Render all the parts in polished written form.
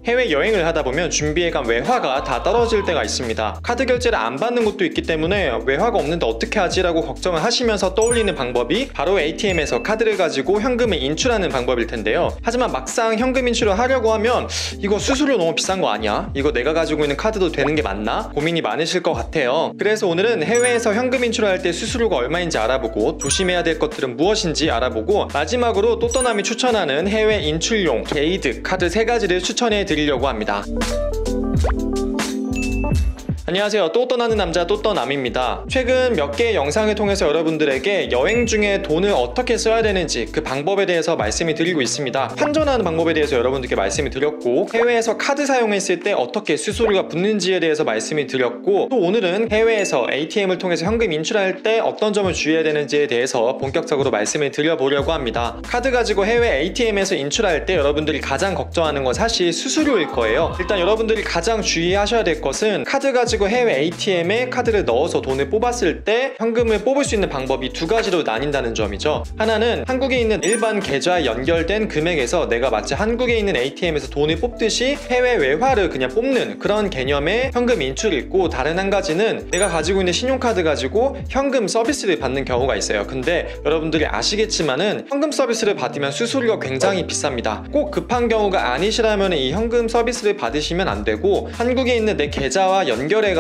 해외여행을 하다 보면 준비해간 외화가 다 떨어질 때가 있습니다. 카드 결제를 안 받는 곳도 있기 때문에 외화가 없는데 어떻게 하지? 라고 걱정을 하시면서 떠올리는 방법이 바로 ATM에서 카드를 가지고 현금을 인출하는 방법일 텐데요. 하지만 막상 현금 인출을 하려고 하면 이거 수수료 너무 비싼 거 아니야? 이거 내가 가지고 있는 카드도 되는 게 맞나? 고민이 많으실 것 같아요. 그래서 오늘은 해외에서 현금 인출을 할 때 수수료가 얼마인지 알아보고 조심해야 될 것들은 무엇인지 알아보고 마지막으로 또떠남이 추천하는 해외 인출용 게이드 카드 3가지를 추천해 드리려고 합니다. 안녕하세요. 또 떠나는 남자 또떠남입니다. 최근 몇 개의 영상을 통해서 여러분들에게 여행 중에 돈을 어떻게 써야 되는지 그 방법에 대해서 말씀을 드리고 있습니다. 환전하는 방법에 대해서 여러분들께 말씀을 드렸고, 해외에서 카드 사용했을 때 어떻게 수수료가 붙는지에 대해서 말씀을 드렸고, 또 오늘은 해외에서 ATM을 통해서 현금 인출할 때 어떤 점을 주의해야 되는지에 대해서 본격적으로 말씀을 드려보려고 합니다. 카드 가지고 해외 ATM에서 인출할 때 여러분들이 가장 걱정하는 건 사실 수수료일 거예요. 일단 여러분들이 가장 주의하셔야 될 것은 카드 가지고 해외 ATM에 카드를 넣어서 돈을 뽑았을 때 현금을 뽑을 수 있는 방법이 2가지로 나뉜다는 점이죠. 하나는 한국에 있는 일반 계좌에 연결된 금액에서 내가 마치 한국에 있는 ATM에서 돈을 뽑듯이 해외 외화를 그냥 뽑는 그런 개념의 현금 인출이 있고, 다른 한 가지는 내가 가지고 있는 신용카드 가지고 현금 서비스를 받는 경우가 있어요. 근데 여러분들이 아시겠지만은 현금 서비스를 받으면 수수료가 굉장히 비쌉니다. 꼭 급한 경우가 아니시라면 이 현금 서비스를 받으시면 안 되고, 한국에 있는 내 계좌와 연결해가지고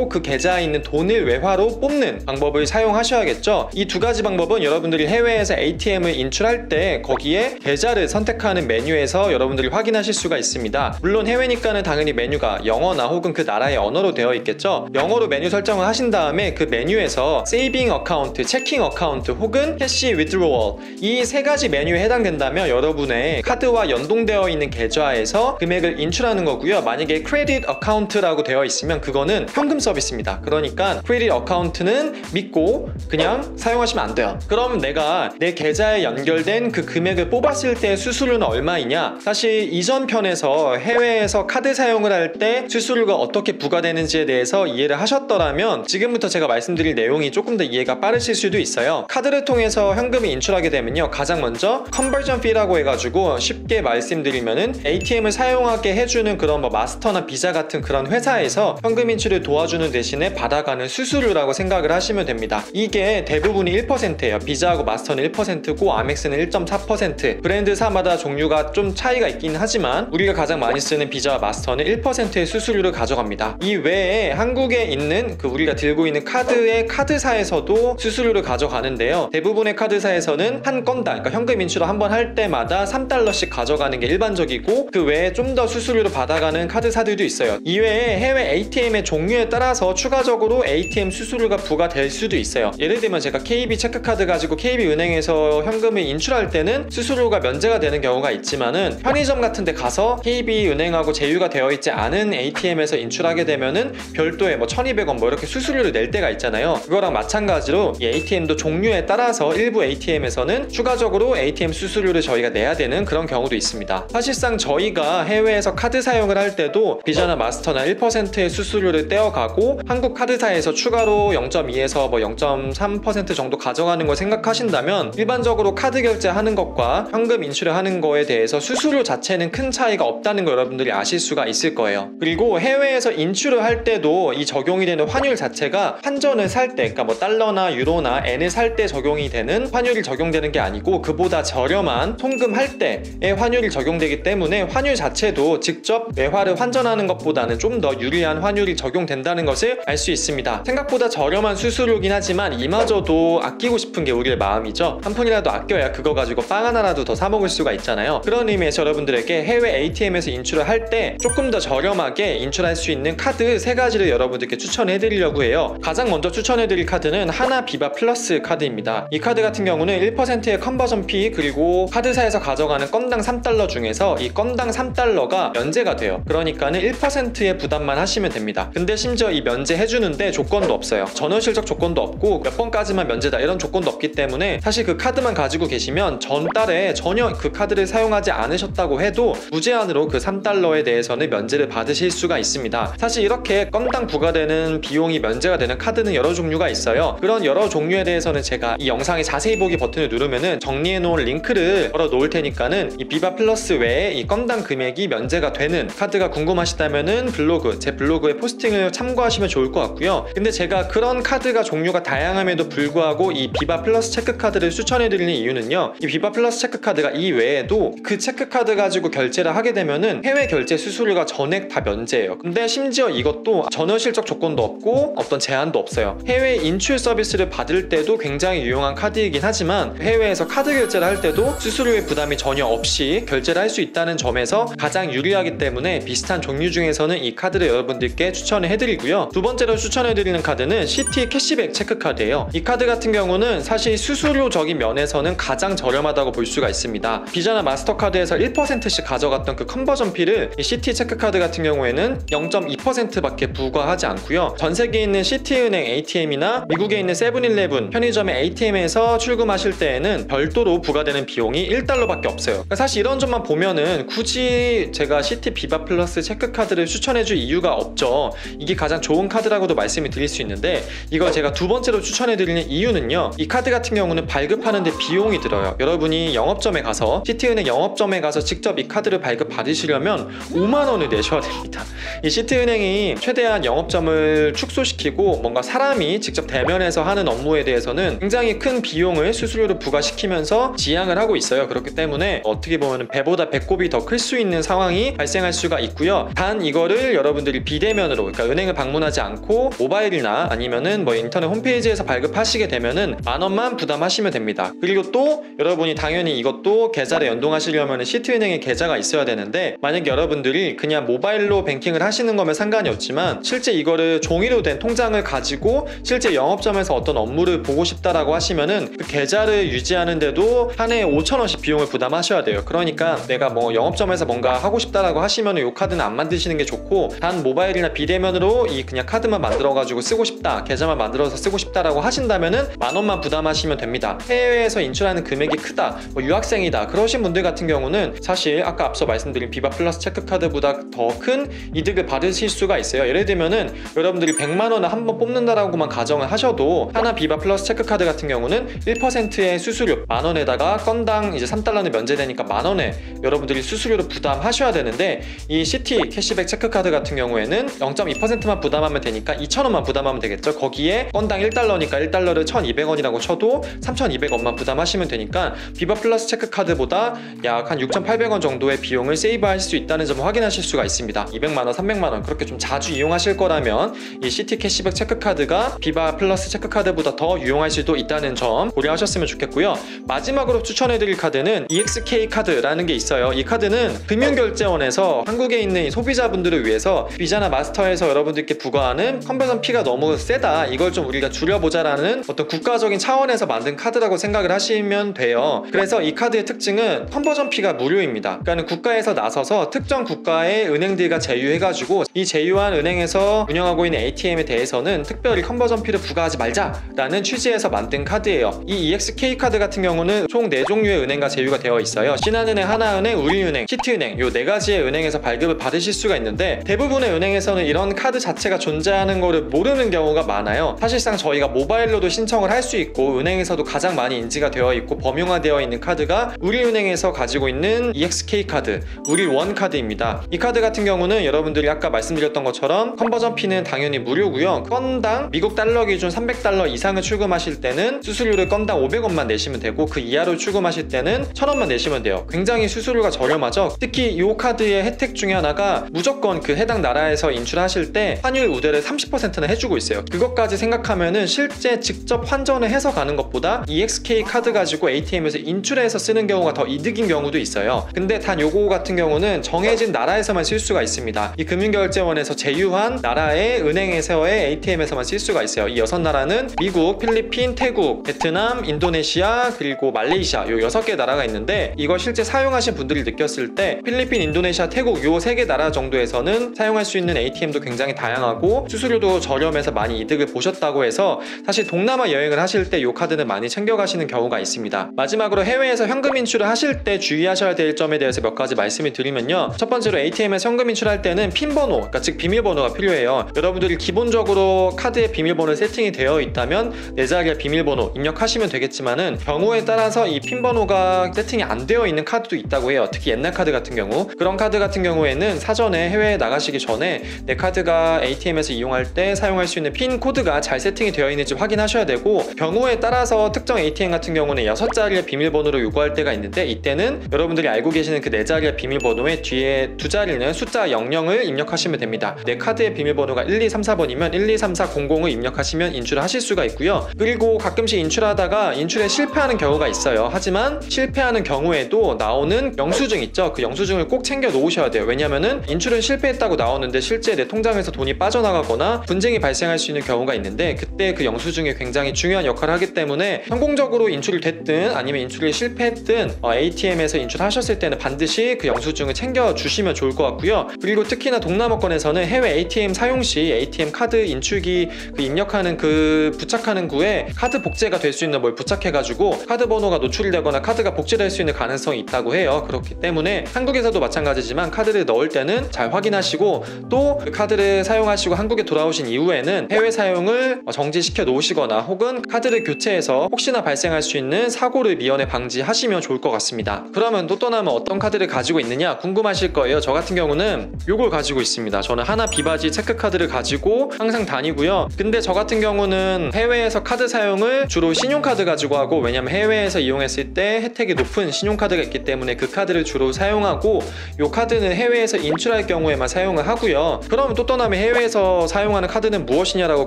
그 계좌에 있는 돈을 외화로 뽑는 방법을 사용하셔야겠죠. 이 2가지 방법은 여러분들이 해외에서 ATM을 인출할 때 거기에 계좌를 선택하는 메뉴에서 여러분들이 확인하실 수가 있습니다. 물론 해외니까는 당연히 메뉴가 영어나 혹은 그 나라의 언어로 되어 있겠죠. 영어로 메뉴 설정을 하신 다음에 그 메뉴에서 세이빙 어카운트, 체킹 어카운트 혹은 캐시 위드로월, 이 3가지 메뉴에 해당된다면 여러분의 카드와 연동되어 있는 계좌에서 금액을 인출하는 거고요. 만약에 크레딧 어카운트라고 되어 있으면 그거는 현금 서비스입니다. 그러니까 크레딧 어카운트는 믿고 그냥 사용하시면 안 돼요. 그럼 내가 내 계좌에 연결된 그 금액을 뽑았을 때 수수료는 얼마이냐? 사실 이전 편에서 해외에서 카드 사용을 할 때 수수료가 어떻게 부과되는지에 대해서 이해를 하셨더라면 지금부터 제가 말씀드릴 내용이 조금 더 이해가 빠르실 수도 있어요. 카드를 통해서 현금을 인출하게 되면요, 가장 먼저 컨버전 피라고 해가지고 쉽게 말씀드리면은 ATM을 사용하게 해주는 그런 마스터나 비자 같은 그런 회사에서 현금 인출을 도와주는 대신에 받아가는 수수료라고 생각을 하시면 됩니다. 이게 대부분이 1%예요. 비자하고 마스터는 1%고 아멕스는 1.4%. 브랜드사마다 종류가 좀 차이가 있긴 하지만 우리가 가장 많이 쓰는 비자와 마스터는 1%의 수수료를 가져갑니다. 이 외에 한국에 있는 우리가 들고 있는 카드의 카드사에서도 수수료를 가져가는데요. 대부분의 카드사에서는 한 건당, 그러니까 현금 인출을 한번 할 때마다 $3씩 가져가는 게 일반적이고, 그 외에 좀 더 수수료를 받아가는 카드사들도 있어요. 이외에 해외 ATM의 종류에 따라서 추가적으로 ATM 수수료가 부과될 수도 있어요. 예를 들면 제가 KB 체크카드 가지고 KB은행에서 현금을 인출할 때는 수수료가 면제가 되는 경우가 있지만은 편의점 같은 데 가서 KB은행하고 제휴가 되어 있지 않은 ATM에서 인출하게 되면은 별도의 1200원 이렇게 수수료를 낼 때가 있잖아요. 그거랑 마찬가지로 이 ATM도 종류에 따라서 일부 ATM에서는 추가적으로 ATM 수수료를 저희가 내야 되는 그런 경우도 있습니다. 사실상 저희가 해외에서 카드 사용을 할 때도 비자나 마스터나 1%의 수수료를 떼어가고 한국 카드사에서 추가로 0.2에서 0.3% 정도 가져가는 걸 생각하신다면 일반적으로 카드 결제하는 것과 현금 인출을 하는 거에 대해서 수수료 자체는 큰 차이가 없다는 걸 여러분들이 아실 수가 있을 거예요. 그리고 해외에서 인출을 할 때도 이 적용이 되는 환율 자체가 환전을 살 때, 그러니까 달러나 유로나 엔을 살 때 적용이 되는 환율이 적용되는 게 아니고 그보다 저렴한 송금할 때의 환율이 적용되기 때문에 환율 자체도 직접 외화를 환전하는 것보다는 좀 더 유리한 환율이 적용된다는 것을 알 수 있습니다. 생각보다 저렴한 수수료긴 하지만 이마저도 아끼고 싶은 게 우리의 마음이죠. 한 푼이라도 아껴야 그거 가지고 빵 하나라도 더 사 먹을 수가 있잖아요. 그런 의미에서 여러분들에게 해외 ATM에서 인출을 할 때 조금 더 저렴하게 인출할 수 있는 카드 3가지를 여러분들께 추천해 드리려고 해요. 가장 먼저 추천해 드릴 카드는 하나 비바 플러스 카드입니다. 이 카드 같은 경우는 1%의 컨버전 피 그리고 카드사에서 가져가는 건당 $3 중에서 이 건당 $3가 면제가 돼요. 그러니까는 1%의 부담만 하시면 됩니다. 근데 심지어 이 면제해주는데 조건도 없어요. 전원 실적 조건도 없고 몇 번까지만 면제다 이런 조건도 없기 때문에 사실 그 카드만 가지고 계시면 전달에 전혀 그 카드를 사용하지 않으셨다고 해도 무제한으로 그 3달러에 대해서는 면제를 받으실 수가 있습니다. 사실 이렇게 건당 부과되는 비용이 면제가 되는 카드는 여러 종류가 있어요. 그런 여러 종류에 대해서는 제가 이 영상의 자세히 보기 버튼을 누르면은 정리해 놓은 링크를 걸어 놓을 테니까는 이 비바 플러스 외에 이 건당 금액이 면제가 되는 카드가 궁금하시다면은 제 블로그의 포스팅을 참고하시면 좋을 것 같고요. 근데 제가 그런 카드가 종류가 다양함에도 불구하고 이 비바 플러스 체크카드를 추천해드리는 이유는요, 이 비바 플러스 체크카드가 이 외에도 그 체크카드 가지고 결제를 하게 되면은 해외 결제 수수료가 전액 다 면제예요. 근데 심지어 이것도 전원 실적 조건도 없고 어떤 제한도 없어요. 해외 인출 서비스를 받을 때도 굉장히 유용한 카드이긴 하지만 해외에서 카드 결제를 할 때도 수수료의 부담이 전혀 없이 결제를 할 수 있다는 점에서 가장 유리하기 때문에 비슷한 종류 중에서는 이 카드를 여러분들께 추천을 해드리고요. 두 번째로 추천해드리는 카드는 시티 캐시백 체크카드예요. 이 카드 같은 경우는 사실 수수료적인 면에서는 가장 저렴하다고 볼 수가 있습니다. 비자나 마스터카드에서 1%씩 가져갔던 그 컨버전 피를 이 시티 체크카드 같은 경우에는 0.2%밖에 부과하지 않고요. 전 세계에 있는 시티은행 ATM이나 미국에 있는 세븐일레븐 편의점의 ATM에서 출금하실 때에는 별도로 부과되는 비용이 1달러밖에 없어요. 그러니까 사실 이런 점만 보면은 굳이 제가 시티 비바 플러스 체크카드를 추천해줄 이유가 없죠. 이게 가장 좋은 카드라고도 말씀을 드릴 수 있는데, 이걸 제가 두 번째로 추천해드리는 이유는요, 이 카드 같은 경우는 발급하는데 비용이 들어요. 여러분이 영업점에 가서 시티은행 영업점에 가서 직접 이 카드를 발급 받으시려면 5만원을 내셔야 됩니다. 이 시티은행이 최대한 영업점을 축소시키고 뭔가 사람이 직접 대면해서 하는 업무에 대해서는 굉장히 큰 비용을 수수료를 부과시키면서 지양을 하고 있어요. 그렇기 때문에 어떻게 보면 배보다 배꼽이 더 클 수 있는 상황이 발생할 수가 있고요. 단 이거를 여러분들이 비대면으로, 그러니까 은행을 방문하지 않고 모바일이나 아니면은 뭐 인터넷 홈페이지에서 발급하시게 되면은 10,000원만 부담하시면 됩니다. 그리고 또 여러분이 당연히 이것도 계좌를 연동하시려면 시티은행에 계좌가 있어야 되는데, 만약 여러분들이 그냥 모바일로 뱅킹을 하시는 거면 상관이 없지만 실제 이거를 종이로 된 통장을 가지고 실제 영업점에서 어떤 업무를 보고 싶다라고 하시면은 그 계좌를 유지하는데도 한 해에 5,000원씩 비용을 부담하셔야 돼요. 그러니까 내가 뭐 영업점에서 뭔가 하고 싶다라고 하시면은 이 카드는 안 만드시는 게 좋고, 단 모바일이나 비대면으로 이 그냥 카드만 만들어 가지고 쓰고 싶다, 계좌만 만들어서 쓰고 싶다라고 하신다면은 10,000원만 부담하시면 됩니다. 해외에서 인출하는 금액이 크다, 뭐 유학생이다 그러신 분들 같은 경우는 사실 아까 앞서 말씀드린 비바 플러스 체크카드보다 더 큰 이득을 받으실 수가 있어요. 예를 들면은 여러분들이 100만원을 한 번 뽑는다라고만 가정을 하셔도 하나 비바 플러스 체크카드 같은 경우는 1%의 수수료, 10,000원에다가 건당 이제 3달러는 면제되니까 10,000원에 여러분들이 수수료를 부담하셔야 되는데, 이 시티 캐시백 체크카드 같은 경우에는 0.2%만 부담하면 되니까 2,000원만 부담하면 되겠죠. 거기에 건당 1달러니까 1달러를 1,200원이라고 쳐도 3,200원만 부담하시면 되니까 비바 플러스 체크카드보다 약 한 6,800원 정도의 비용을 세이브할 수 있다는 점을 확인하실 수가 있습니다. 200만원, 300만원 그렇게 좀 자주 이용하실 거라면 이 시티 캐시백 체크카드가 비바 플러스 체크카드보다 더 유용할 수도 있다는 점 고려하셨으면 좋겠고요. 마지막으로 추천해드릴 카드는 EXK 카드라는 게 있어요. 이 카드는 금융결제원에서 한국에 있는 소비자분들을 위해서 비자나 마스터에서 여러분들께 부과하는 컨버전 피가 너무 세다, 이걸 좀 우리가 줄여보자라는 어떤 국가적인 차원에서 만든 카드라고 생각을 하시면 돼요. 그래서 이 카드의 특징은 컨버전 피가 무료입니다. 그러니까 국가에서 나서서 특정 국가의 은행들과 제휴해가지고 이 제휴한 은행에서 운영하고 있는 ATM에 대해서는 특별히 컨버전 피를 부과하지 말자라는 취지에서 만든 카드예요. 이 EXK 카드 같은 경우는 총 4종류의 은행과 제휴가 되어 있어요. 신한은행, 하나은행, 우리은행, 시티은행, 요 4가지의 은행에서 발급을 받으실 수가 있는데, 대부분의 은행에서는 이런 카드 자체가 존재하는 거를 모르는 경우가 많아요. 사실상 저희가 모바일로도 신청을 할 수 있고 은행에서도 가장 많이 인지가 되어 있고 범용화되어 있는 카드가 우리은행에서 가지고 있는 EXK 카드, 우리원 카드입니다. 이 카드 같은 경우는 여러분들이 아까 말씀드렸던 것처럼 컨버전 피는 당연히 무료고요. 건당 미국 달러 기준 300달러 이상을 출금하실 때는 수수료를 건당 500원만 내시면 되고, 그 이하로 출금하실 때는 1,000원만 내시면 돼요. 굉장히 수수료가 저렴하죠. 특히 이 카드의 혜택 중에 하나가 무조건 그 해당 나라에서 인출하실 때 환율 우대를 30%나 해주고 있어요. 그것까지 생각하면은 실제 직접 환전을 해서 가는 것보다 EXK 카드 가지고 ATM에서 인출해서 쓰는 경우가 더 이득인 경우도 있어요. 근데 단 요거 같은 경우는 정해진 나라에서만 쓸 수가 있습니다. 이 금융결제원에서 제휴한 나라의 은행에서의 ATM에서만 쓸 수가 있어요. 이 6나라는 미국, 필리핀, 태국, 베트남, 인도네시아, 그리고 말레이시아, 요 6개 나라가 있는데, 이걸 실제 사용하신 분들이 느꼈을 때 필리핀, 인도네시아, 태국 요 3개 나라 정도에서는 사용할 수 있는 ATM도 굉장히 다양하고 수수료도 저렴해서 많이 이득을 보셨다고 해서 사실 동남아 여행을 하실 때 이 카드는 많이 챙겨가시는 경우가 있습니다. 마지막으로 해외에서 현금 인출을 하실 때 주의하셔야 될 점에 대해서 몇 가지 말씀을 드리면요. 첫 번째로 ATM에서 현금 인출할 때는 핀 번호, 그러니까 즉 비밀번호가 필요해요. 여러분들이 기본적으로 카드에 비밀번호 세팅이 되어 있다면 4자리의 비밀번호 입력하시면 되겠지만은 경우에 따라서 이 핀 번호가 세팅이 안 되어 있는 카드도 있다고 해요. 특히 옛날 카드 같은 경우, 그런 카드 같은 경우에는 사전에 해외에 나가시기 전에 내 카드가 ATM에서 이용할 때 사용할 수 있는 핀 코드가 잘 세팅이 되어 있는지 확인하셔야 되고, 경우에 따라서 특정 ATM 같은 경우는 6자리의 비밀번호로 요구할 때가 있는데, 이때는 여러분들이 알고 계시는 그 4자리의 비밀번호의 뒤에 2자리는 숫자 00을 입력하시면 됩니다. 내 카드의 비밀번호가 1234번이면 123400을 입력하시면 인출을 하실 수가 있고요. 그리고 가끔씩 인출하다가 인출에 실패하는 경우가 있어요. 하지만 실패하는 경우에도 나오는 영수증 있죠? 그 영수증을 꼭 챙겨 놓으셔야 돼요. 왜냐면은 인출은 실패했다고 나오는데 실제 내 통장에서 돈이 빠져나가거나 분쟁이 발생할 수 있는 경우가 있는데, 그때 그 영수증이 굉장히 중요한 역할을 하기 때문에 성공적으로 인출이 됐든 아니면 인출이 실패했든 ATM에서 인출하셨을 때는 반드시 그 영수증을 챙겨 주시면 좋을 것 같고요. 그리고 특히나 동남아권에서는 해외 ATM 사용 시 ATM 카드 인출기 그 입력하는 그 부착하는 구에 카드 복제가 될 수 있는 뭘 부착해가지고 카드 번호가 노출이 되거나 카드가 복제될 수 있는 가능성이 있다고 해요. 그렇기 때문에 한국에서도 마찬가지지만 카드를 넣을 때는 잘 확인하시고, 또 그 카드를 사용하시고 한국에 돌아오신 이후에는 해외 사용을 정지시켜 놓으시거나 혹은 카드를 교체해서 혹시나 발생할 수 있는 사고를 미연에 방지하시면 좋을 것 같습니다. 그러면 또 떠나면 어떤 카드를 가지고 있느냐 궁금하실 거예요. 저 같은 경우는 요걸 가지고 있습니다. 저는 하나 비바지 체크카드를 가지고 항상 다니고요. 근데 저 같은 경우는 해외에서 카드 사용을 주로 신용카드 가지고 하고, 왜냐면 해외에서 이용했을 때 혜택이 높은 신용카드가 있기 때문에 그 카드를 주로 사용하고, 요 카드는 해외에서 인출할 경우에만 사용을 하고요. 그러면 또 떠나면 해외에서 사용하는 카드는 무엇이냐라고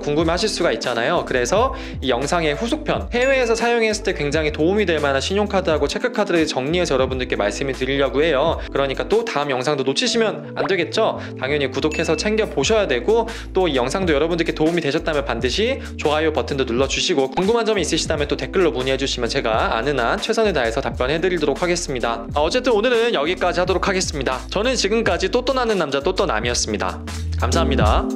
궁금해하실 수가 있잖아요. 그래서 이 영상의 후속편, 해외에서 사용했을 때 굉장히 도움이 될 만한 신용카드하고 체크카드를 정리해서 여러분들께 말씀을 드리려고 해요. 그러니까 또 다음 영상도 놓치시면 안 되겠죠? 당연히 구독해서 챙겨 보셔야 되고, 또 이 영상도 여러분들께 도움이 되셨다면 반드시 좋아요 버튼도 눌러주시고, 궁금한 점이 있으시다면 또 댓글로 문의해주시면 제가 아는 한 최선을 다해서 답변해드리도록 하겠습니다. 어쨌든 오늘은 여기까지 하도록 하겠습니다. 저는 지금까지 또또나는 남자 또또남이었습니다. 감사합니다.